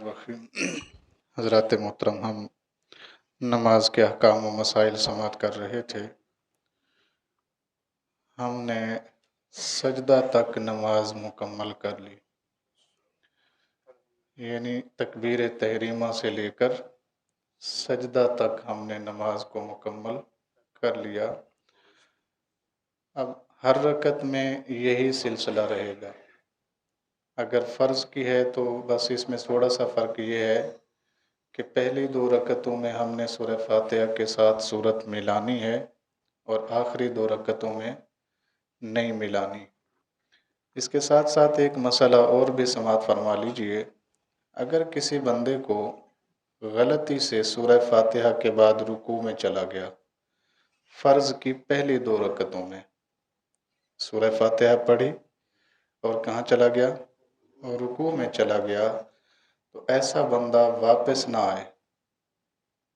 रहीम। हज़रात मोहतरम, हम नमाज के अहकाम व मसाइल समाअत कर रहे थे। हमने सजदा तक नमाज मुकम्मल कर ली, यानी तकबीर तहरीमा से लेकर सजदा तक हमने नमाज को मुकम्मल कर लिया। अब हर रकत में यही सिलसिला रहेगा। अगर फ़र्ज़ की है तो बस इसमें थोड़ा सा फ़र्क ये है कि पहली 2 रकतों में हमने सूरह फातिहा के साथ सूरत मिलानी है और आखिरी 2 रकतों में नहीं मिलानी। इसके साथ साथ एक मसला और भी समाअत फरमा लीजिए। अगर किसी बंदे को गलती से सूरह फातिहा के बाद रुकू में चला गया, फ़र्ज़ की पहली 2 रकतों में सूरह फातिहा पढ़ी और कहाँ चला गया, और रुकू में चला गया, तो ऐसा बंदा वापस ना आए,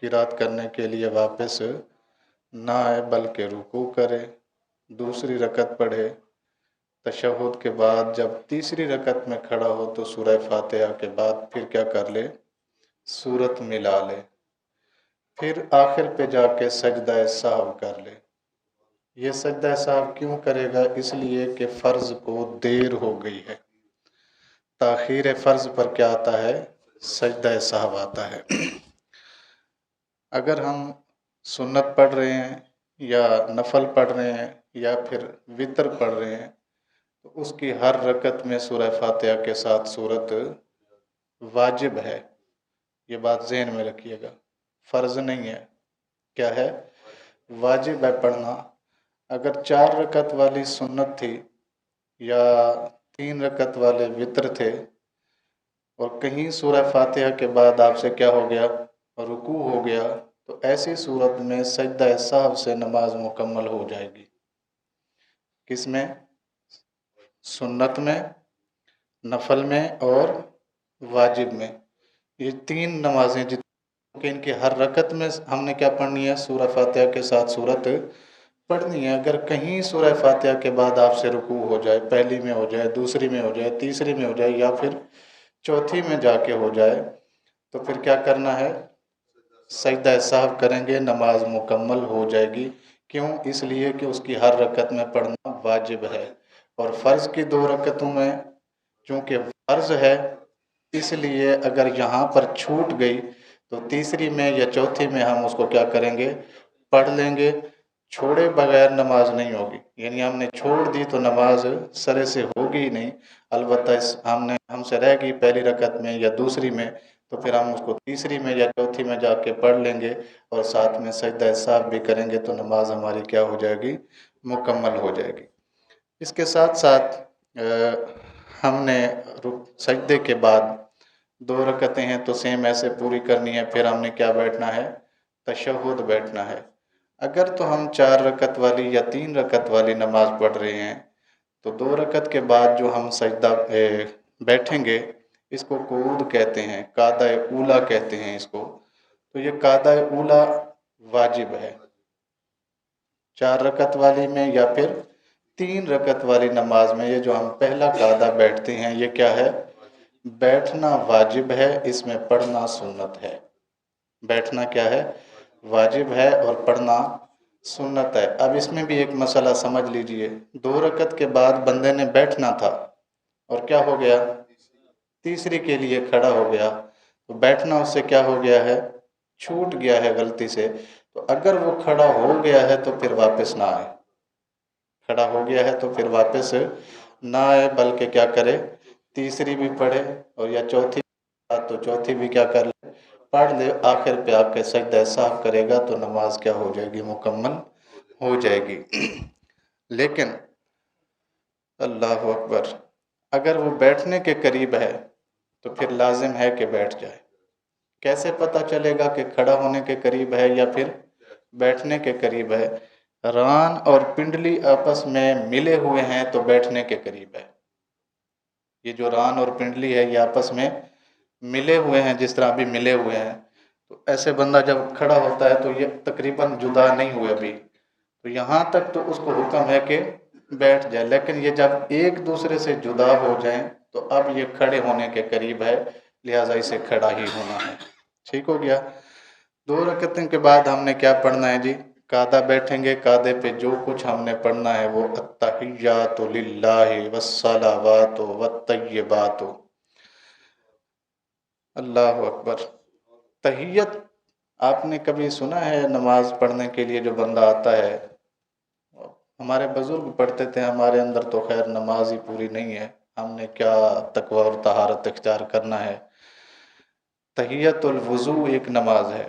किरात करने के लिए वापस ना आए, बल्कि रुकू करे, दूसरी रकत पढ़े, तशहुद के बाद जब तीसरी रकत में खड़ा हो तो सूरह फातिहा के बाद फिर क्या कर ले, सूरत मिला ले, फिर आखिर पे जाके सजदा साहव कर ले। ये सजदा साहव क्यों करेगा? इसलिए कि फ़र्ज़ को देर हो गई है। ताख़ीर फ़र्ज़ पर क्या आता है? सजदा साहव आता है। अगर हम सुन्नत पढ़ रहे हैं या नफल पढ़ रहे हैं या फिर वितर पढ़ रहे हैं तो उसकी हर रकत में सूरह फातिहा के साथ सूरत वाजिब है। ये बात ज़हन में रखिएगा, फ़र्ज़ नहीं है। क्या है? वाजिब है पढ़ना। अगर 4 रकत वाली सुन्नत थी या 3 रकत वाले वितर थे और कहीं सूरह फातिहा के बाद आपसे क्या हो गया, रुकू हो गया, तो ऐसी सूरत में सजदा साहव से नमाज मुकम्मल हो जाएगी। किसमें? सुन्नत में, नफल में और वाजिब में। ये 3 नमाजें जितनी इनकी हर रकत में हमने क्या पढ़नी है? सूरह फातिहा के साथ सूरत पढ़नी है। अगर कहीं सूरह फातिहा के बाद आपसे रुकू हो जाए, पहली में हो जाए, दूसरी में हो जाए, तीसरी में हो जाए या फिर चौथी में जाके हो जाए, तो फिर क्या करना है? सजदा साहव करेंगे, नमाज मुकम्मल हो जाएगी। क्यों? इसलिए कि उसकी हर रकत में पढ़ना वाजिब है और फ़र्ज़ की 2 रकतों में चूँकि फ़र्ज़ है, इसलिए अगर यहाँ पर छूट गई तो तीसरी में या चौथी में हम उसको क्या करेंगे? पढ़ लेंगे। छोड़े बगैर नमाज नहीं होगी, यानी हमने छोड़ दी तो नमाज सरे से होगी ही नहीं। अलबत्ता हमसे रह गई पहली रकत में या दूसरी में, तो फिर हम उसको तीसरी में या चौथी में जाके पढ़ लेंगे और साथ में सजदा साहव भी करेंगे, तो नमाज हमारी क्या हो जाएगी? मुकम्मल हो जाएगी। इसके साथ साथ हमने सजदे के बाद 2 रकतें हैं तो सेम ऐसे पूरी करनी है। फिर हमने क्या बैठना है? तशहुद बैठना है। अगर तो हम 4 रकत वाली या 3 रकत वाली नमाज पढ़ रहे हैं तो 2 रकत के बाद जो हम सजदा बैठेंगे, इसको कूद कहते हैं, कादा ऊला कहते हैं इसको। तो ये कादा ऊला वाजिब है 4 रकत वाली में या फिर 3 रकत वाली नमाज में। ये जो हम पहला कादा बैठते हैं, ये क्या है? बैठना वाजिब है, इसमें पढ़ना सुन्नत है। बैठना क्या है? वाजिब है और पढ़ना सुन्नत है। अब इसमें भी एक मसला समझ लीजिए। 2 रकत के बाद बंदे ने बैठना था और क्या हो गया? तीसरी के लिए खड़ा हो गया, तो बैठना उससे क्या हो गया है? छूट गया है गलती से। तो अगर वो खड़ा हो गया है तो फिर वापस ना आए। खड़ा हो गया है तो फिर वापस ना आए, बल्कि क्या करे? तीसरी भी पढ़े और या चौथी तो चौथी भी क्या कर ले? पढ़ ले। आखिर पे आके सजदा साहव करेगा तो नमाज क्या हो जाएगी? मुकम्मल हो जाएगी। लेकिन अल्लाह अकबर, अगर वो बैठने के करीब है तो फिर लाजिम है कि बैठ जाए। कैसे पता चलेगा कि खड़ा होने के करीब है या फिर बैठने के करीब है? रान और पिंडली आपस में मिले हुए हैं तो बैठने के करीब है। ये जो रान और पिंडली है ये आपस में मिले हुए हैं, जिस तरह अभी मिले हुए हैं, तो ऐसे बंदा जब खड़ा होता है तो ये तकरीबन जुदा नहीं हुए अभी, तो यहाँ तक तो उसको हुक्म है कि बैठ जाए। लेकिन ये जब एक दूसरे से जुदा हो जाएं तो अब ये खड़े होने के करीब है, लिहाजा इसे खड़ा ही होना है। ठीक हो गया। 2 रकअतों के बाद हमने क्या पढ़ना है जी? कादा बैठेंगे, कादे पे जो कुछ हमने पढ़ना है वो अत्तहिय्यातु लिल्लाहि वस्सलावातु वत्तय्यिबातु। अल्लाहु अकबर। तहियत आपने कभी सुना है? नमाज पढ़ने के लिए जो बंदा आता है, हमारे बुजुर्ग पढ़ते थे, हमारे अंदर तो खैर नमाज ही पूरी नहीं है, हमने क्या तकवा और तहारत इख्तियार करना है। तहियतुल वुज़ू एक नमाज है,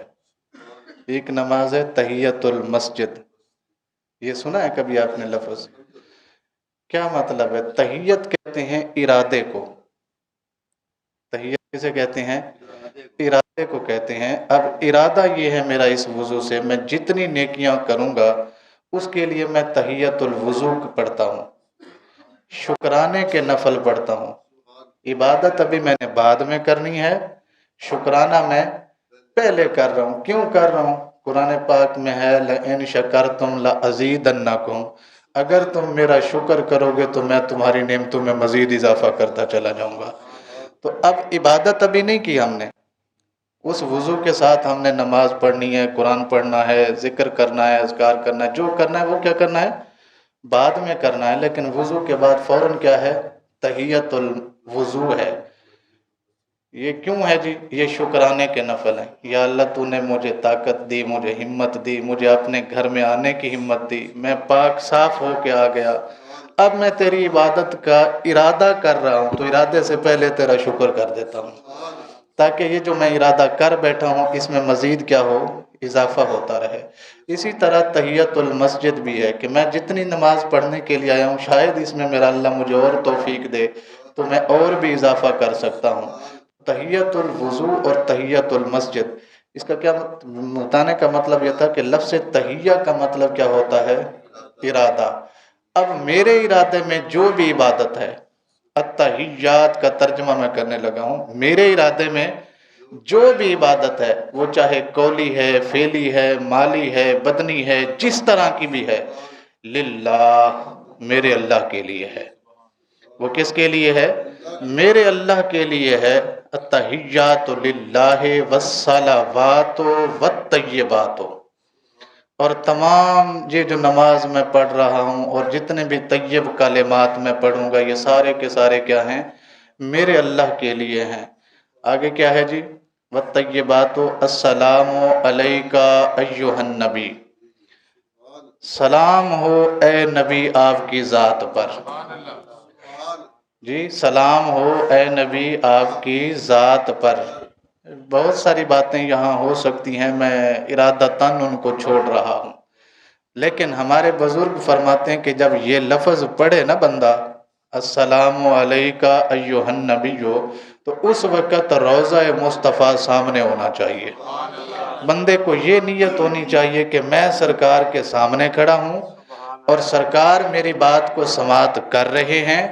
एक नमाज है तहियतुल मस्जिद। ये सुना है कभी आपने लफ्ज़? क्या मतलब है? तहियत कहते हैं इरादे को। तहियत किसे कहते हैं? इरादे को कहते हैं। अब इरादा ये है मेरा इस वुज़ू से मैं जितनी नेकियां करूंगा उसके लिए मैं तहियतुल वुज़ू पढ़ता हूँ, शुक्राने के नफल पढ़ता हूँ। इबादत अभी मैंने बाद में करनी है, शुक्राना मैं पहले कर रहा हूँ। क्यों कर रहा हूँ? कुरान पाक में है लइन शकरतुम लअज़ीदन्नकुम, अगर तुम मेरा शुक्र करोगे तो मैं तुम्हारी नेमतों में मज़ीद इजाफा करता चला जाऊँगा। तो अब इबादत अभी नहीं की हमने, उस वुज़ू के साथ हमने नमाज पढ़नी है, कुरान पढ़ना है, ज़िक्र करना है, अज़कार करना है, जो करना है वो क्या करना है? बाद में करना है। लेकिन वुज़ू के बाद फ़ौरन क्या है? तहियतुल वुज़ू है। ये क्यों है जी? ये शुक्राने के नफल हैं। या अल्लाह तूने मुझे ताकत दी, मुझे हिम्मत दी, मुझे अपने घर में आने की हिम्मत दी, मैं पाक साफ हो के आ गया, अब मैं तेरी इबादत का इरादा कर रहा हूँ, तो इरादे से पहले तेरा शुक्र कर देता हूँ, ताकि ये जो मैं इरादा कर बैठा हूँ इसमें मज़ीद क्या हो? इजाफा होता रहे। इसी तरह तहियतुल मस्जिद भी है कि मैं जितनी नमाज पढ़ने के लिए आया हूँ शायद इसमें मेरा अल्लाह मुझे और तौफीक दे तो मैं और भी इजाफा कर सकता हूँ। तहियतुल वुज़ू और तहियतुल मस्जिद, इसका क्या बताने का मतलब यह था कि लफ्ज़ तहिया का मतलब क्या होता है? इरादा। अब मेरे इरादे में जो भी इबादत है, अत्तहियात का तर्जमा मैं करने लगा हूँ, मेरे इरादे में जो भी इबादत है वो चाहे कौली है, फेली है, माली है, बदनी है, जिस तरह की भी है, लिल्लाह, मेरे अल्लाह के लिए है। वो किसके लिए है? मेरे अल्लाह के लिए है। अत्तहियातु लिल्लाहि वस्सलावातु वत्तय्यिबातु। और तमाम ये जो नमाज मैं पढ़ रहा हूँ और जितने भी तय्यब कलिमात मैं पढ़ूंगा ये सारे के सारे क्या हैं? मेरे अल्लाह के लिए हैं। आगे क्या है जी? वत्तय्यिबातु अस्सलामु अलैका अय्युहन नबी, सलाम हो ए नबी आपकी ज़ात पर। जी, सलाम हो ए नबी आपकी ज़ात पर। बहुत सारी बातें यहाँ हो सकती हैं, मैं इरादतन उनको छोड़ रहा हूँ, लेकिन हमारे बुजुर्ग फरमाते हैं कि जब ये लफ्ज़ पढ़े ना बंदा अस्सलामु अलैका अय्युहन नबियो, तो उस वक़्त रोज़ा मुस्तफ़ा सामने होना चाहिए। बंदे को ये नीयत होनी चाहिए कि मैं सरकार के सामने खड़ा हूँ और सरकार मेरी बात को समाअत कर रहे हैं,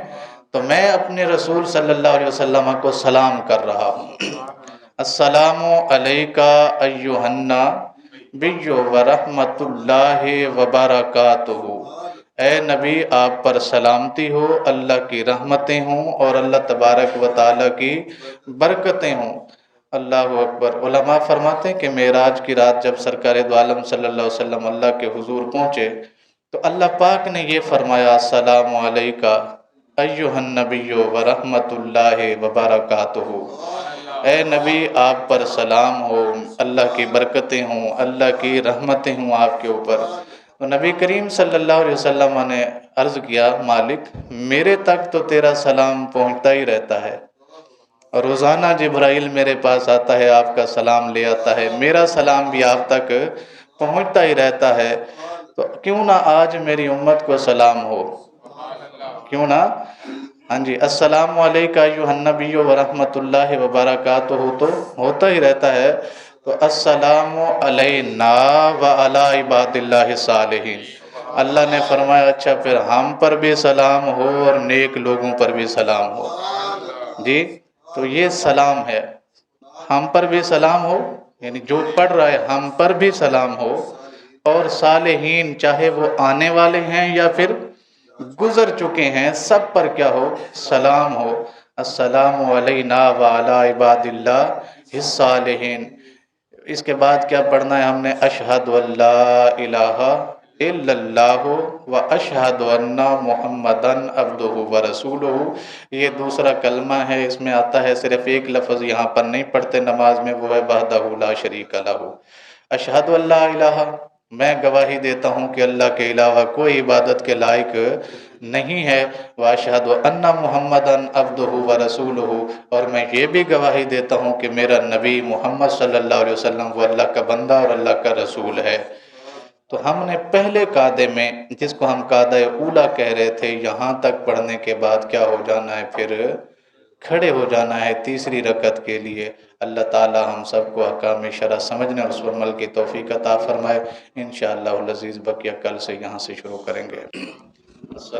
तो मैं अपने रसूल सल्लल्लाहु अलैहि वसल्लम को सलाम कर रहा हूँ। अस्सलामु अलैका अय्युहन नबिय्यु व रहमतुल्लाहि व बरकातुहू। ए नबी आप पर सलामती हो, अल्लाह की रहमतें हों और अल्लाह तबारक व तआला की बरकतें हों। अल्लाहु अकबर। उलमा फरमाते हैं कि मेराज की रात जब सरकार दो आलम सल्लल्लाहु अलैहि वसल्लम अल्लाह के हुजूर पहुँचे तो अल्लाह पाक ने ये फरमाया अस्सलामु अलैका अय्युहन नबिय्यु व रहमतुल्लाहि व बरकातुहू। ए नबी आप पर सलाम हो, अल्लाह की बरकतें हों, अल्लाह की रहमतें हों आपके ऊपर। तो नबी करीम सल्लल्लाहु अलैहि वसल्लम ने अर्ज़ किया, मालिक मेरे तक तो तेरा सलाम पहुँचता ही रहता है, रोज़ाना जिब्राइल मेरे पास आता है, आपका सलाम ले आता है, मेरा सलाम भी आप तक पहुँचता ही रहता है, तो क्यों ना आज मेरी उम्मत को सलाम हो, क्यों ना? हाँ जी, अस्सलामु अलैका अय्युहन नबिय्यु व रहमतुल्लाहि व बरकातुहू तो होता ही रहता है, तो अस्सलामु अलैना व अला इबादिल्लाहि सालिहीन। अल्लाह ने फरमाया अच्छा फिर हम पर भी सलाम हो और नेक लोगों पर भी सलाम हो। जी, तो ये सलाम है, हम पर भी सलाम हो, यानी जो पढ़ रहा है हम पर भी सलाम हो, और सालेहीन चाहे वो आने वाले हैं या फिर गुजर चुके हैं सब पर क्या हो? सलाम हो। अस्सलामु अलैना व अला इबादिल्लाह हिस्सालिहीन। इसके बाद क्या पढ़ना है हमने? अशहदु अल्ला इलाहा इल्लल्लाहु व अशहदु अन्ना मुहम्मदन अब्दुहु व रसूलुहु। ये दूसरा कलमा है, इसमें आता है सिर्फ एक लफ्ज़ यहाँ पर नहीं पढ़ते नमाज में, वो है वहदहु ला शरीक लहू। अशहदु अल्ला इलाहा, मैं गवाही देता हूँ कि अल्लाह के अलावा कोई इबादत के लायक नहीं है। व अशहदु अन्ना मुहम्मदन अब्दुहु व रसूलुहु, और मैं ये भी गवाही देता हूँ कि मेरा नबी मोहम्मद सल्लल्लाहु अलैहि वसल्लम वो अल्लाह का बंदा और अल्लाह का रसूल है। तो हमने पहले कादे में, जिसको हम कादा ऊला कह रहे थे, यहाँ तक पढ़ने के बाद क्या हो जाना है? फिर खड़े हो जाना है तीसरी रकत के लिए। अल्लाह ताला हम सबको अहकाम शरअ समझने और उस पर अमल की तौफीक अता फरमाए। इंशाअल्लाह अज़ीज़ बकिया कल से यहाँ से शुरू करेंगे।